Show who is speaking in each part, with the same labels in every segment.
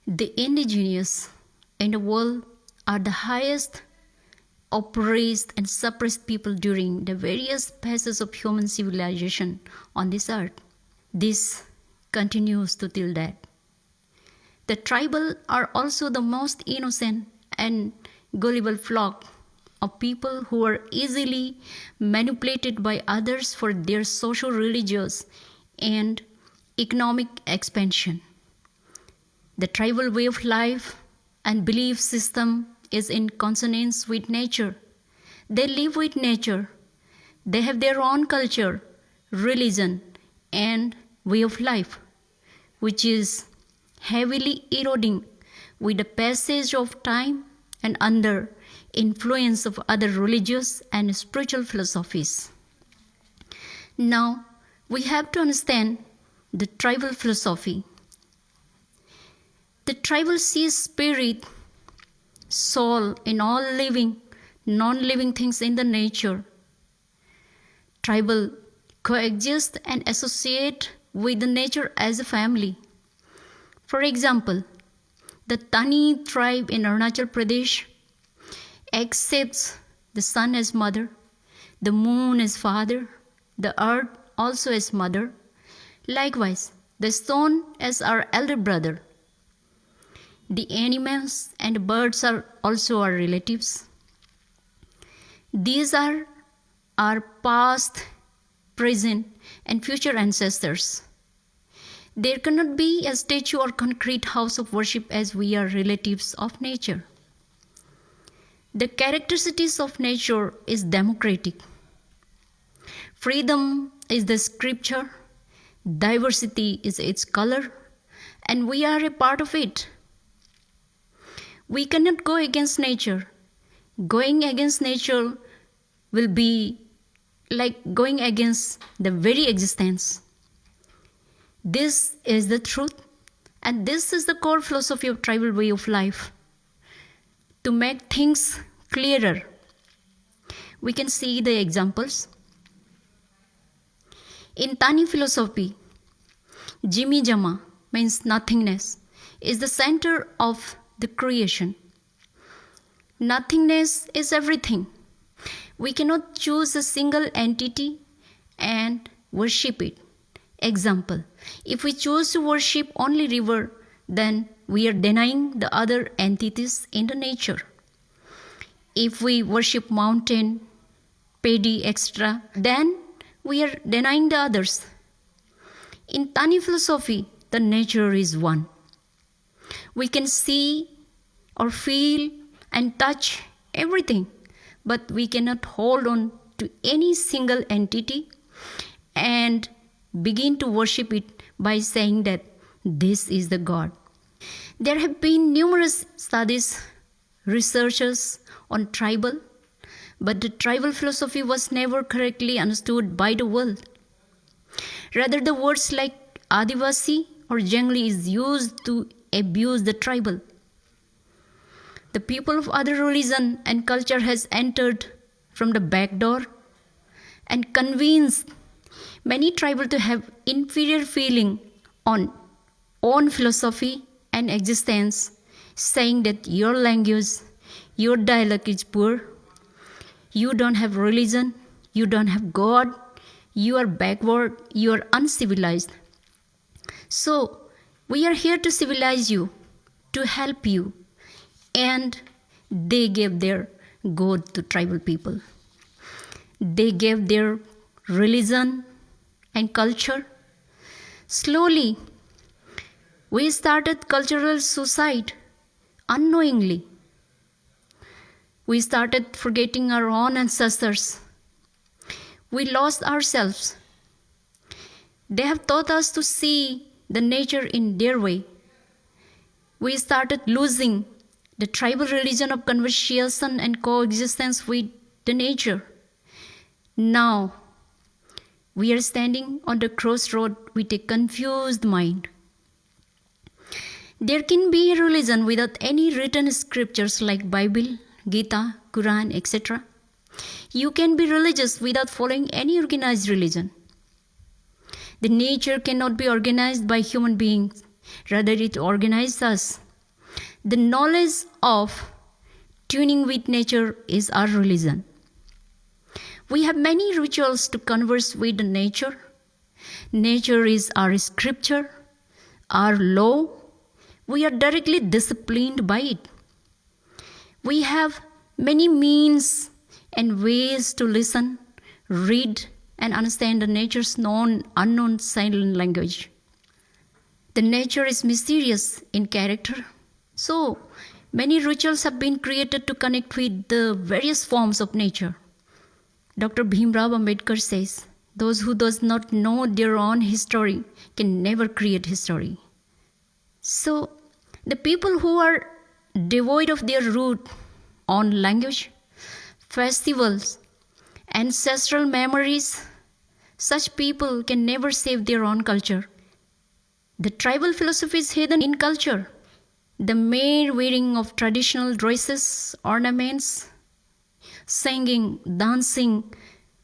Speaker 1: The indigenous in the world are the highest oppressed and suppressed people during the various phases of human civilization on this earth. This continues to till that. The tribal are also the most innocent and gullible flock of people who are easily manipulated by others for their social, religious, and economic expansion. The tribal way of life and belief system is in consonance with nature. They live with nature. They have their own culture, religion, and way of life, which is heavily eroding with the passage of time and under influence of other religious and spiritual philosophies. Now, we have to understand the tribal philosophy. The tribal sees spirit, soul in all living, non-living things in the nature. Tribal coexist and associate with the nature as a family. For example, the Tani tribe in Arunachal Pradesh accepts the sun as mother, the moon as father, the earth also as mother, likewise the stone as our elder brother. The animals and birds are also our relatives. These are our past, present, and future ancestors. There cannot be a statue or concrete house of worship as we are relatives of nature. The characteristics of nature is democratic. Freedom is the scripture, diversity is its color, and we are a part of it. We cannot go against nature. Going against nature will be like going against the very existence. This is the truth, and this is the core philosophy of tribal way of life. To make things clearer, we can see the examples. In Tani philosophy, Jimmy Jama means nothingness, is the center of the creation. Nothingness is everything. We cannot choose a single entity and worship it. Example, if we choose to worship only river, then we are denying the other entities in the nature. If we worship mountain, paddy, etc., then we are denying the others. In Tani philosophy, the nature is one. We can see or feel and touch everything, but we cannot hold on to any single entity and begin to worship it by saying that this is the God. There have been numerous studies, researches on tribal, but the tribal philosophy was never correctly understood by the world. Rather, the words like Adivasi or Jangli is used to abuse the tribal. The people of other religion and culture has entered from the back door and convinced many tribal to have inferior feeling on own philosophy and existence, saying that your language, your dialect is poor, you don't have religion, you don't have God, you are backward, you are uncivilized. So, we are here to civilize you, to help you. And they gave their God to tribal people. They gave their religion and culture. Slowly, we started cultural suicide unknowingly. We started forgetting our own ancestors. We lost ourselves. They have taught us to see the nature in their way. We started losing the tribal religion of conversation and coexistence with the nature. Now, we are standing on the crossroad with a confused mind. There can be a religion without any written scriptures like Bible, Gita, Quran, etc. You can be religious without following any organized religion. The nature cannot be organized by human beings. Rather, it organizes us. The knowledge of tuning with nature is our religion. We have many rituals to converse with nature. Nature is our scripture, our law. We are directly disciplined by it. We have many means and ways to listen, read, and understand the nature's known, unknown silent language. The nature is mysterious in character. So, many rituals have been created to connect with the various forms of nature. Dr. Bhimrao Ambedkar says, those who does not know their own history can never create history. So, the people who are devoid of their root, own language, festivals, ancestral memories, such people can never save their own culture. The tribal philosophy is hidden in culture. The mere wearing of traditional dresses, ornaments, singing, dancing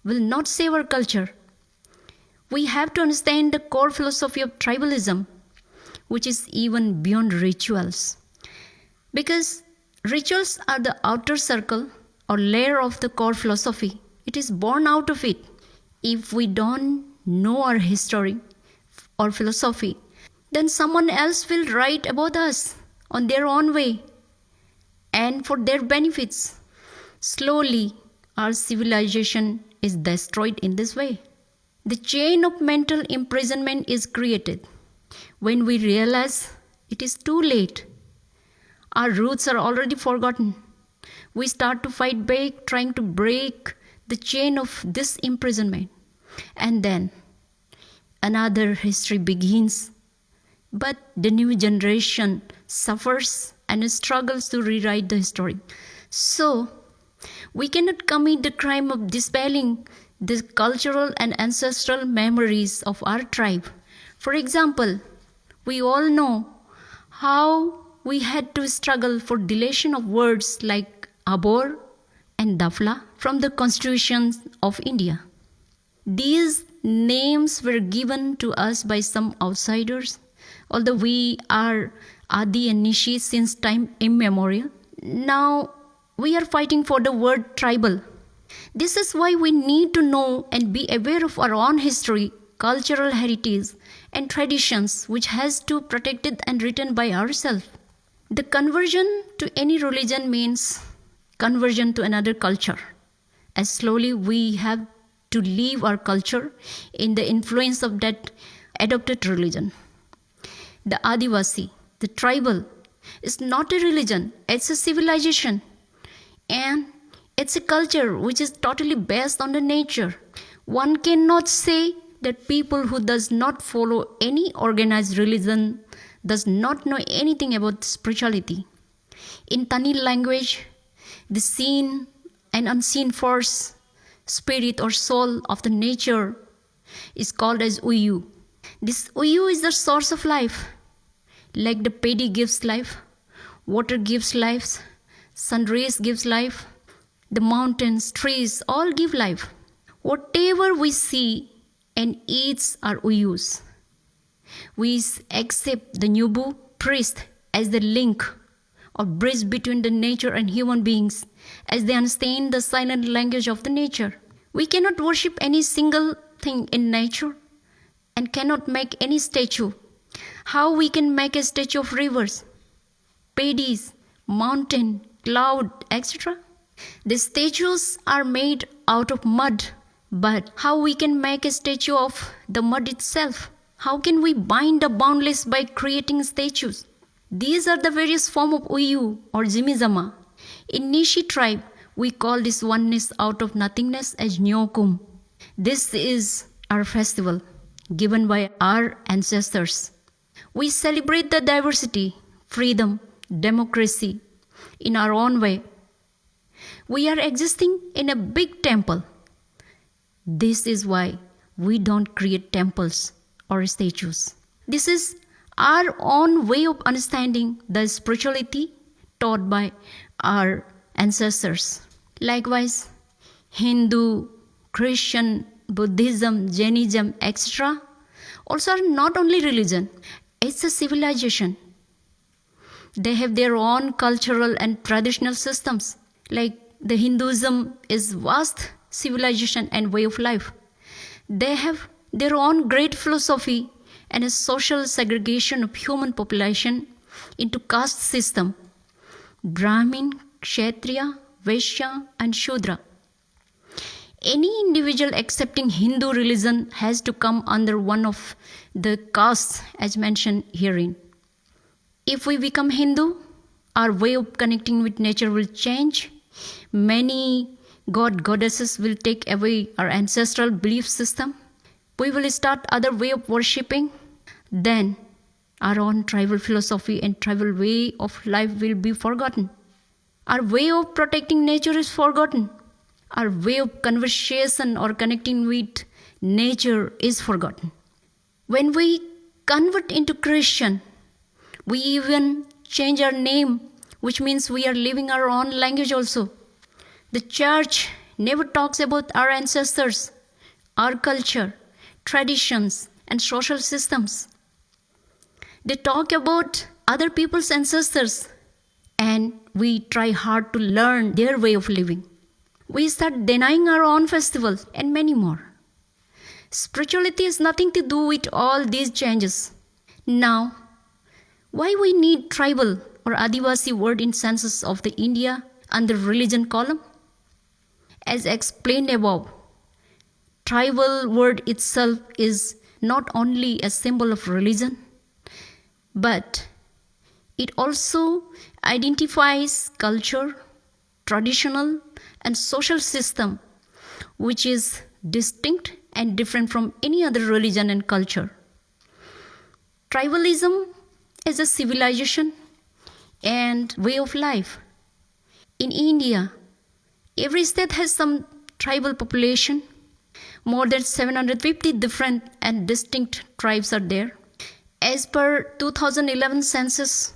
Speaker 1: will not save our culture. We have to understand the core philosophy of tribalism, which is even beyond rituals. Because rituals are the outer circle or layer of the core philosophy. It is born out of it. If we don't know our history or philosophy, then someone else will write about us on their own way and for their benefits. Slowly, our civilization is destroyed in this way. The chain of mental imprisonment is created when we realize it is too late. Our roots are already forgotten. We start to fight back, trying to break the chain of this imprisonment. And then another history begins. But the new generation suffers and struggles to rewrite the history. So, we cannot commit the crime of dispelling the cultural and ancestral memories of our tribe. For example, we all know how we had to struggle for deletion of words like abor and dafla from the constitution of India. These names were given to us by some outsiders, although we are Adi and Nyishi since time immemorial. Now we are fighting for the word tribal. This is why we need to know and be aware of our own history, cultural heritage, and traditions which has to be protected and written by ourselves. The conversion to any religion means conversion to another culture. As slowly we have to leave our culture in the influence of that adopted religion. The Adivasi, the tribal, is not a religion, it's a civilization. And it's a culture which is totally based on the nature. One cannot say that people who does not follow any organized religion does not know anything about spirituality. In Tamil language, the seen and unseen force, spirit or soul of the nature is called as Uyu. This Uyu is the source of life. Like the paddy gives life, water gives life, sun rays gives life, the mountains, trees all give life. Whatever we see and eats are Uyus. We accept the Nubu priest as the link or bridge between the nature and human beings as they understand the silent language of the nature. We cannot worship any single thing in nature and cannot make any statue. How we can make a statue of rivers, paddies, mountain, cloud, etc.? The statues are made out of mud, but how we can make a statue of the mud itself? How can we bind the boundless by creating statues? These are the various forms of Uyu or Zimizama. In Nyishi tribe, we call this oneness out of nothingness as Nyokum. This is our festival given by our ancestors. We celebrate the diversity, freedom, democracy in our own way. We are existing in a big temple. This is why we don't create temples or statues. This is our own way of understanding the spirituality taught by our ancestors. Likewise, Hindu, Christian, Buddhism, Jainism, etc. also are not only religion, it's a civilization. They have their own cultural and traditional systems. Like the Hinduism is vast civilization and way of life. They have their own great philosophy and a social segregation of human population into caste system: Brahmin, Kshatriya, Vaishya, and Shudra. Any individual accepting Hindu religion has to come under one of the castes as mentioned herein. If we become Hindu, our way of connecting with nature will change. Many goddesses will take away our ancestral belief system. We will start other way of worshipping. Then our own tribal philosophy and tribal way of life will be forgotten. Our way of protecting nature is forgotten. Our way of conversation or connecting with nature is forgotten. When we convert into Christian, we even change our name, which means we are living our own language also. The church never talks about our ancestors, our culture, traditions, and social systems. They talk about other people's ancestors, and we try hard to learn their way of living. We start denying our own festivals and many more. Spirituality has nothing to do with all these changes. Now, why we need tribal or Adivasi word in census of the India under religion column? As explained above, tribal word itself is not only a symbol of religion, but it also identifies culture, traditional and social system which is distinct and different from any other religion and culture. Tribalism is a civilization and way of life. In India, every state has some tribal population. More than 750 different and distinct tribes are there. As per 2011 census,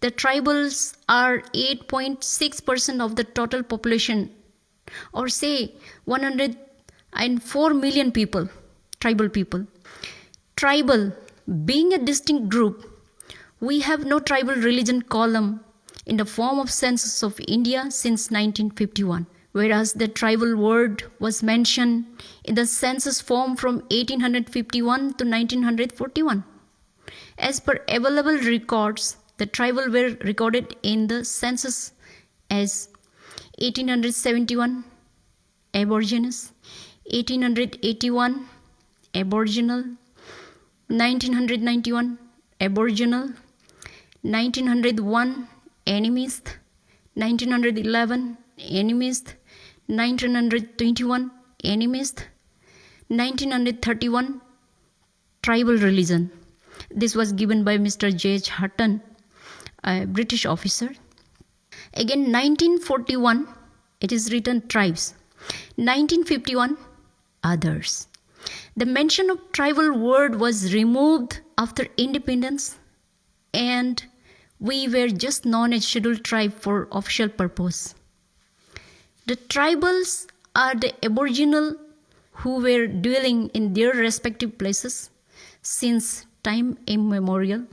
Speaker 1: the tribals are 8.6% of the total population, or say 104 million people, tribal people. Tribal, being a distinct group, we have no tribal religion column in the form of census of India since 1951, whereas the tribal word was mentioned in the census form from 1851 to 1941. As per available records, the tribal were recorded in the census as 1871 Aborigines, 1881 Aboriginal, 1991 Aboriginal, 1901 Animist, 1911 Animist, 1921 Animist, 1931 Tribal Religion. This was given by Mr. J.H. Hutton, a British officer. Again, 1941, it is written tribes. 1951, others. The mention of tribal word was removed after independence, and we were just known as scheduled tribe for official purpose. The tribals are the Aboriginal who were dwelling in their respective places since time immemorial,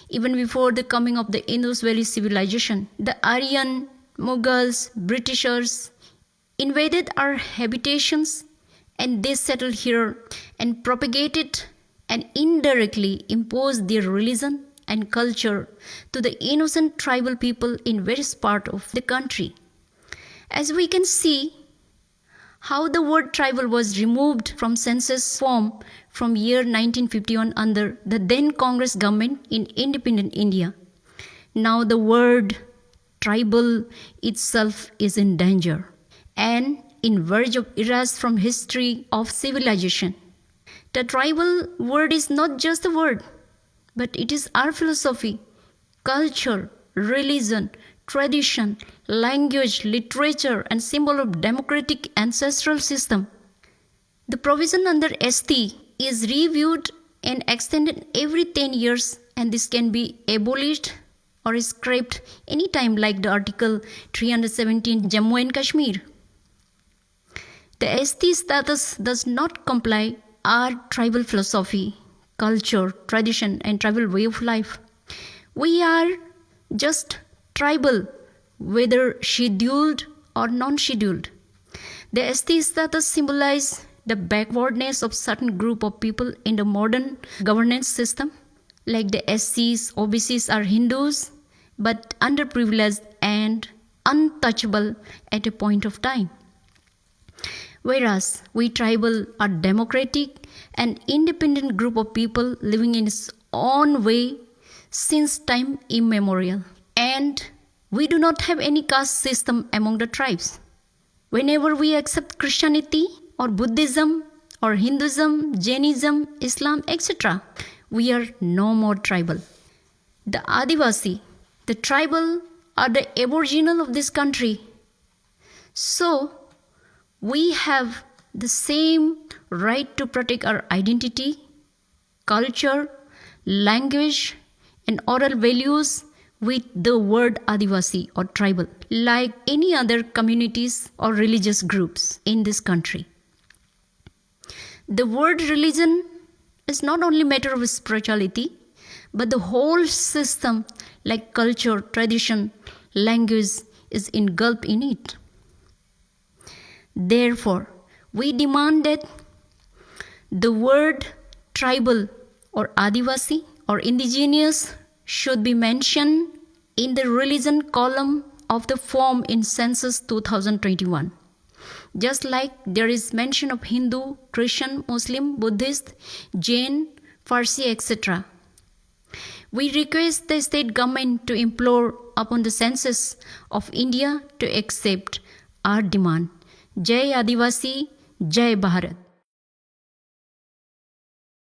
Speaker 1: even before the coming of the Indus Valley civilization. The Aryan, Mughals, Britishers invaded our habitations, and they settled here and propagated and indirectly imposed their religion and culture to the innocent tribal people in various parts of the country. As we can see, how the word tribal was removed from census form from year 1951 under the then Congress government in independent India. Now the word tribal itself is in danger and in verge of erase from history of civilization. The tribal word is not just a word, but it is our philosophy, culture, religion, tradition, language, literature, and symbol of democratic ancestral system. The provision under ST is reviewed and extended every 10 years, and this can be abolished or scrapped anytime, like the Article 317 Jammu and Kashmir. The ST status does not comply our tribal philosophy, culture, tradition, and tribal way of life. We are just tribal, whether scheduled or non-scheduled. The ST status symbolizes the backwardness of certain group of people in the modern governance system. Like the SCs, OBCs are Hindus, but underprivileged and untouchable at a point of time. Whereas we tribal are democratic and independent group of people living in its own way since time immemorial. And we do not have any caste system among the tribes. Whenever we accept Christianity or Buddhism or Hinduism, Jainism, Islam, etc., we are no more tribal. The Adivasi, the tribal, are the aboriginal of this country. So, we have the same right to protect our identity, culture, language, and oral values with the word Adivasi or tribal, like any other communities or religious groups in this country. The word religion is not only a matter of spirituality, but the whole system like culture, tradition, language is engulfed in it. Therefore, we demand that the word tribal or Adivasi or indigenous should be mentioned in the religion column of the form in Census 2021. Just like there is mention of Hindu, Christian, Muslim, Buddhist, Jain, Farsi, etc. We request the state government to implore upon the census of India to accept our demand. Jai Adivasi, Jai Bharat.